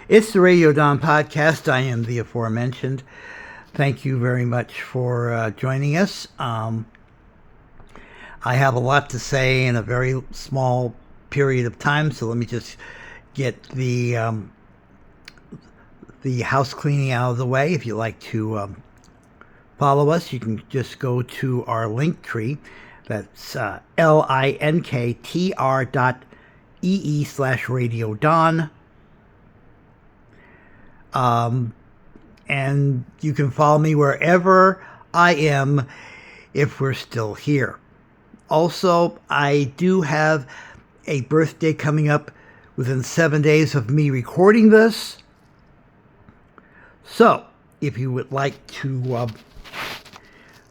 It's the Radio Don podcast. I am the aforementioned. Thank you very much for joining us. I have a lot to say in a very small period of time, so let me just get the house cleaning out of the way. If you'd like to follow us, you can just go to our link tree. That's linktr.ee/Radio Don. And you can follow me wherever I am if we're still here. Also, I do have a birthday coming up within 7 days of me recording this. So, if you would like to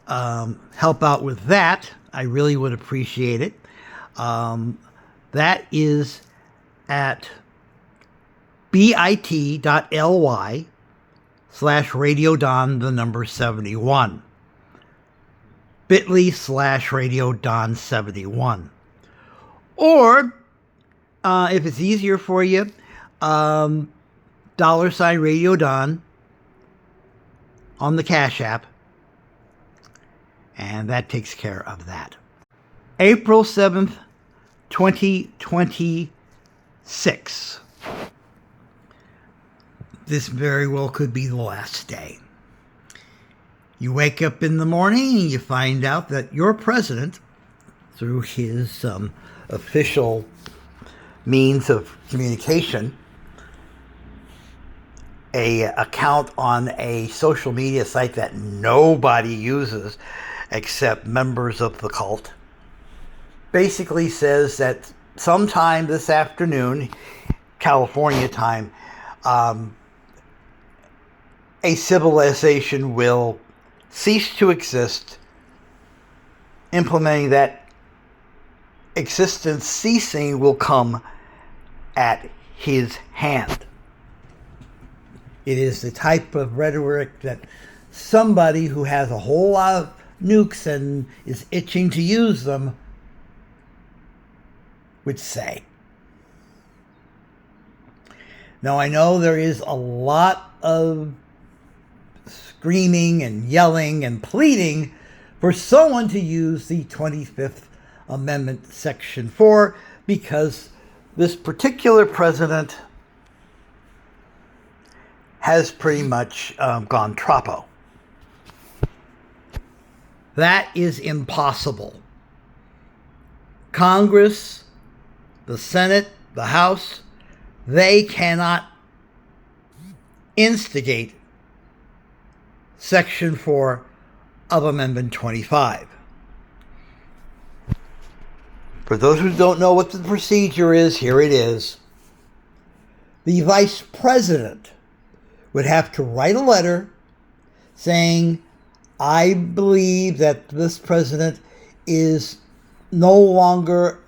help out with that, I really would appreciate it. That is at bit.ly/Radio Don, the number 71. bit.ly/Radio Don 71. Or, if it's easier for you, $Radio Don on the Cash App. And that takes care of that. April 7th, 2026. This very well could be the last day. You wake up in the morning and you find out that your president, through his official means of communication, an account on a social media site that nobody uses except members of the cult, basically says that sometime this afternoon, California time, a civilization will cease to exist, implementing that existence ceasing will come at his hand. It is the type of rhetoric that somebody who has a whole lot of nukes and is itching to use them would say. Now, I know there is a lot of screaming and yelling and pleading for someone to use the 25th Amendment, Section 4, because this particular president has pretty much gone troppo. That is impossible. Congress, the Senate, the House, they cannot instigate Section 4 of Amendment 25. For those who don't know what the procedure is, here it is. The Vice President would have to write a letter saying, I believe that this president is no longer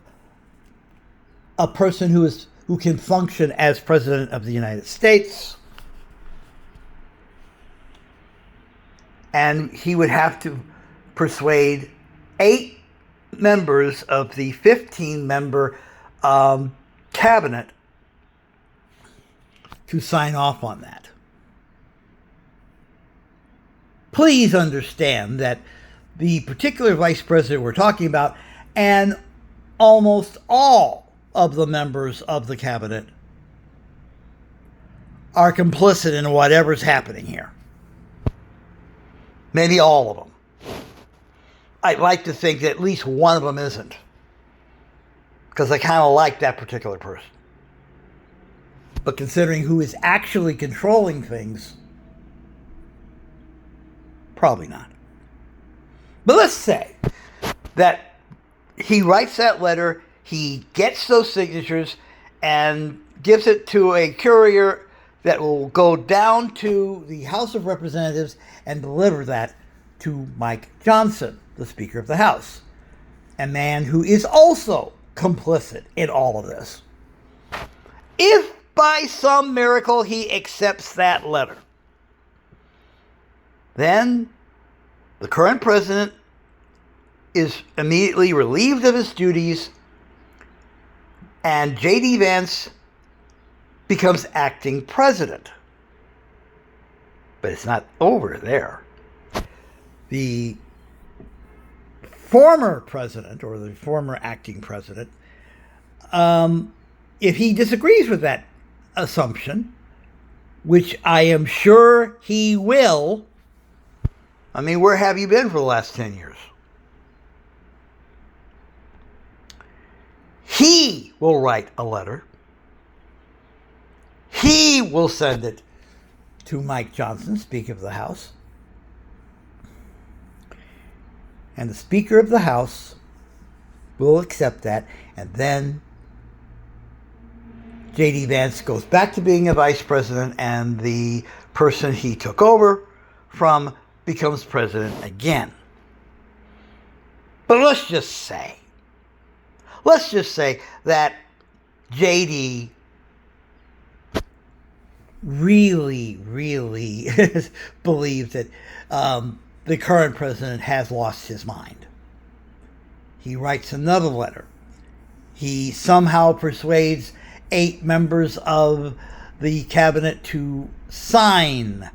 a person who can function as President of the United States. And he would have to persuade 8 members of the 15-member cabinet to sign off on that. Please understand that the particular vice president we're talking about and almost all of the members of the cabinet are complicit in whatever's happening here. Maybe all of them. I'd like to think that at least one of them isn't, because I kind of like that particular person. But considering who is actually controlling things, probably not. But let's say that he writes that letter, he gets those signatures, and gives it to a courier that will go down to the House of Representatives and deliver that to Mike Johnson, the Speaker of the House, a man who is also complicit in all of this. If by some miracle he accepts that letter, then the current president is immediately relieved of his duties, and J.D. Vance becomes acting president. But it's not over there. The former president, or the former acting president, if he disagrees with that assumption, which I am sure he will, I mean, where have you been for the last 10 years? He will write a letter. He will send it to Mike Johnson, Speaker of the House. And the Speaker of the House will accept that, and then J.D. Vance goes back to being a vice president, and the person he took over from becomes president again. But let's just say that J.D. really believes that the current president has lost his mind. He writes another letter. He somehow persuades 8 members of the cabinet to sign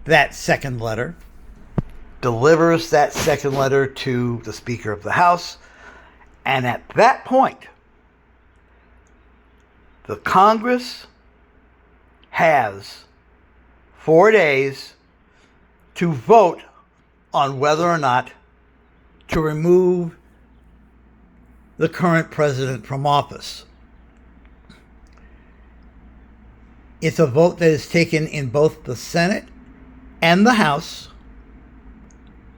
that second letter, delivers that second letter to the Speaker of the House, and at that point, the Congress has 4 days to vote on whether or not to remove the current president from office. It's a vote that is taken in both the Senate and the House,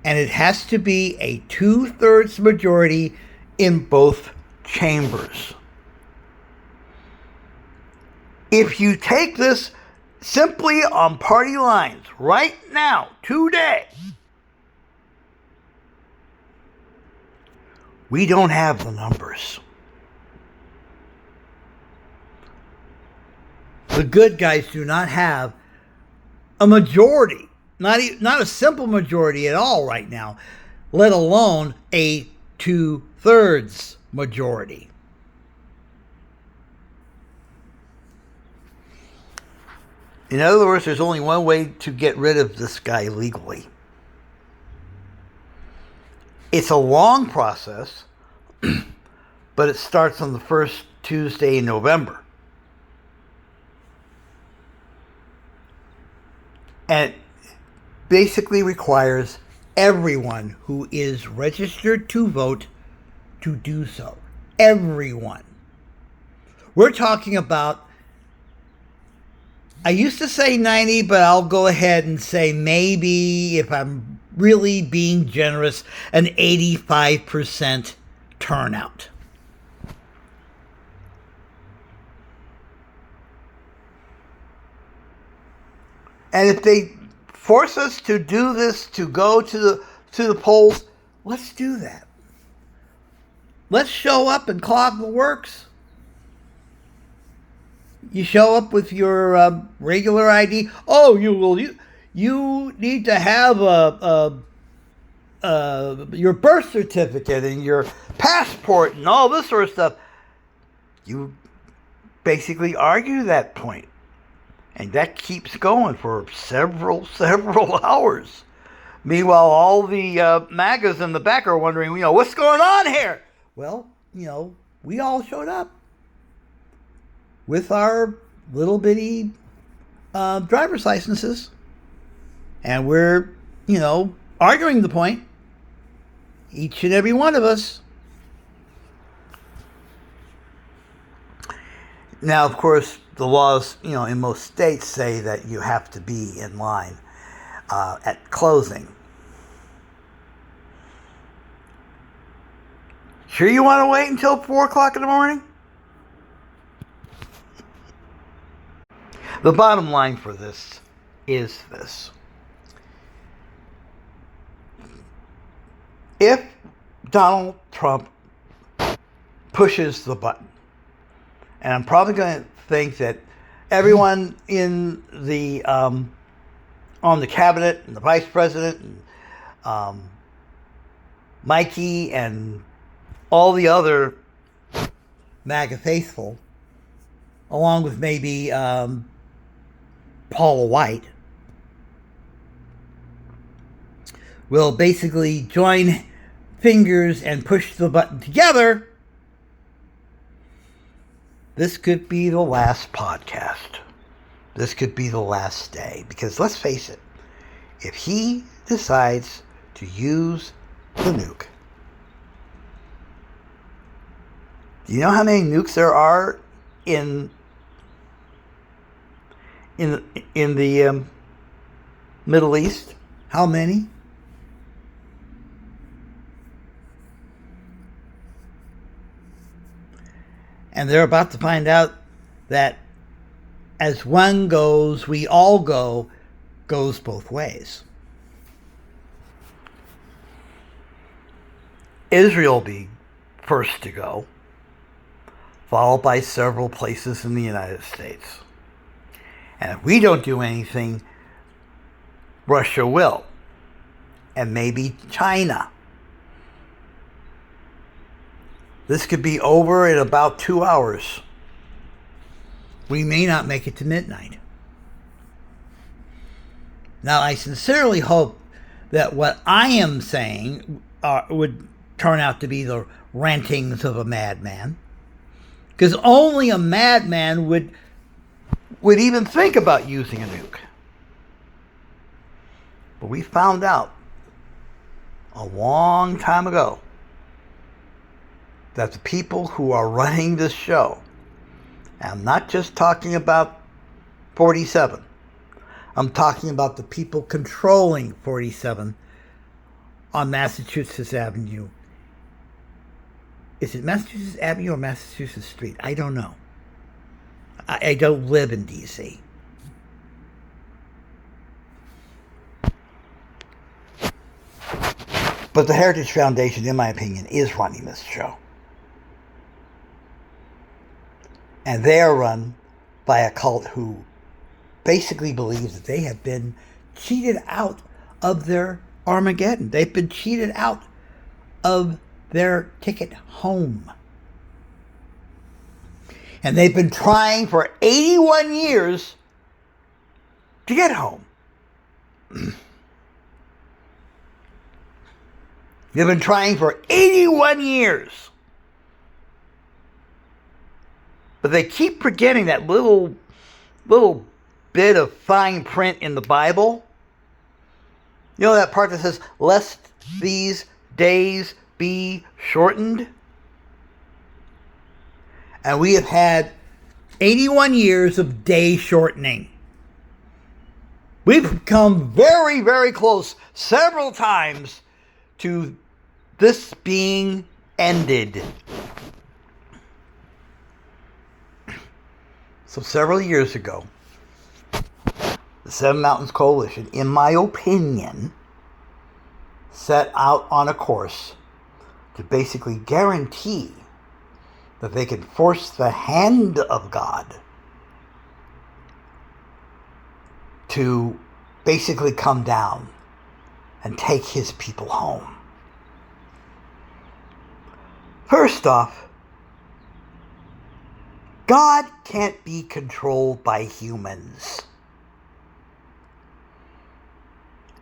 and it has to be a 2/3 majority in both chambers. If you take this simply on party lines right now, today, we don't have the numbers. The good guys do not have a majority, not a simple majority at all right now, let alone a 2/3 majority. In other words, there's only one way to get rid of this guy legally. It's a long process, but it starts on the first Tuesday in November. And it basically requires everyone who is registered to vote to do so. Everyone. We're talking about, I used to say 90, but I'll go ahead and say maybe, if I'm really being generous, an 85% turnout. And if they force us to do this, to go to the polls, let's do that. Let's show up and clog the works. You show up with your regular ID. Oh, you need to have your birth certificate and your passport and all this sort of stuff. You basically argue that point. And that keeps going for several hours. Meanwhile, all the MAGAs in the back are wondering, what's going on here? Well, we all showed up with our little bitty driver's licenses. And we're, arguing the point. Each and every one of us. Now, of course, the laws, in most states say that you have to be in line at closing. Sure you want to wait until 4 o'clock in the morning? The bottom line for this is this. If Donald Trump pushes the button, and I'm probably going to think that everyone in the on the cabinet and the vice president and Mikey and all the other MAGA faithful along with maybe Paula White, will basically join fingers and push the button together, this could be the last podcast. This could be the last day. Because let's face it, if he decides to use the nuke, do you know how many nukes there are in the Middle East? How many? And they're about to find out that as one goes, we all go, goes both ways. Israel will be first to go, followed by several places in the United States. And if we don't do anything, Russia will. And maybe China. This could be over in about 2 hours. We may not make it to midnight. Now, I sincerely hope that what I am saying would turn out to be the rantings of a madman. Because only a madman would even think about using a nuke. But we found out a long time ago that the people who are running this show, and I'm not just talking about 47, I'm talking about the people controlling 47 on Massachusetts Avenue. Is it Massachusetts Avenue or Massachusetts Street? I don't know. I don't live in D.C. But the Heritage Foundation, in my opinion, is running this show. And they are run by a cult who basically believes that they have been cheated out of their Armageddon. They've been cheated out of their ticket home. And they've been trying for 81 years to get home. They've been trying for 81 years. But they keep forgetting that little bit of fine print in the Bible. You know that part that says, lest these days be shortened? And we have had 81 years of day shortening. We've come very, very close several times to this being ended. So several years ago, the Seven Mountains Coalition, in my opinion, set out on a course to basically guarantee that they can force the hand of God to basically come down and take his people home. First off, God can't be controlled by humans.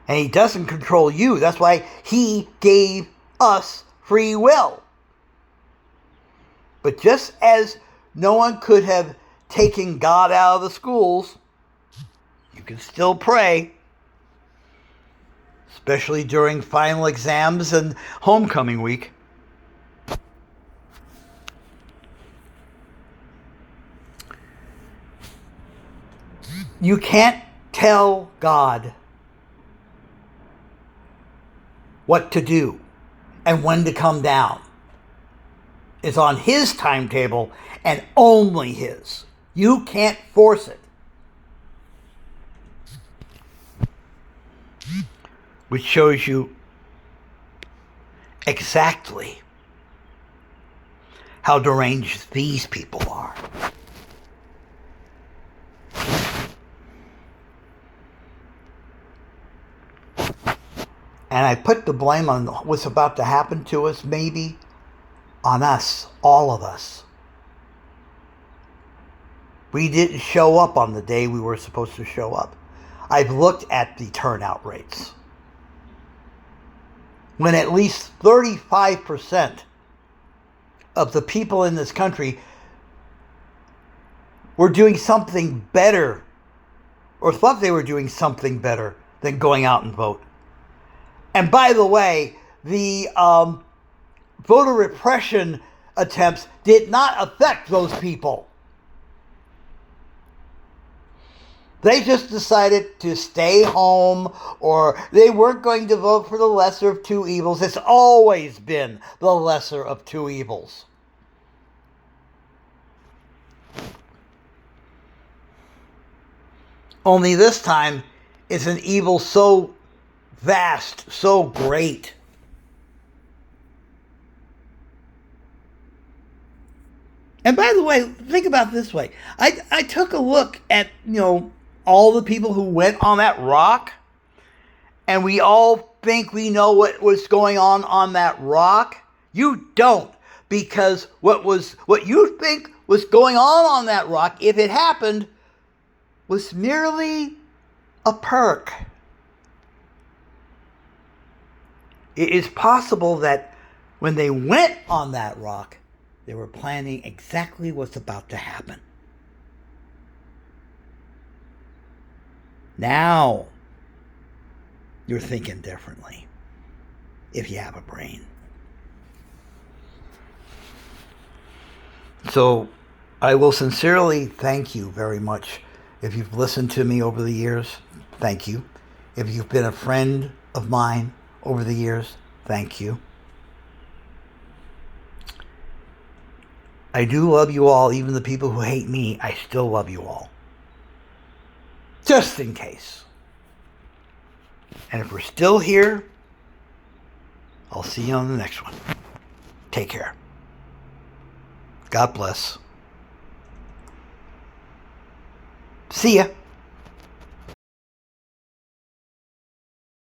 And he doesn't control you. That's why he gave us free will. But just as no one could have taken God out of the schools, you can still pray. Especially during final exams and homecoming week. You can't tell God what to do and when to come down. It's on his timetable and only his. You can't force it. Which shows you exactly how deranged these people are. And I put the blame on what's about to happen to us, maybe, on us, all of us. We didn't show up on the day we were supposed to show up. I've looked at the turnout rates. When at least 35% of the people in this country were doing something better, or thought they were doing something better than going out and vote. And by the way, the voter repression attempts did not affect those people. They just decided to stay home, or they weren't going to vote for the lesser of two evils. It's always been the lesser of two evils. Only this time, it's an evil so vast, so great. And by the way, think about it this way. I took a look at, all the people who went on that rock, and we all think we know what was going on that rock. You don't, because what you think was going on that rock, if it happened, was merely a perk. It is possible that when they went on that rock, they were planning exactly what's about to happen. Now, you're thinking differently, if you have a brain. So, I will sincerely thank you very much. If you've listened to me over the years, thank you. If you've been a friend of mine over the years, thank you. I do love you all, even the people who hate me, I still love you all. Just in case. And if we're still here, I'll see you on the next one. Take care. God bless. See ya.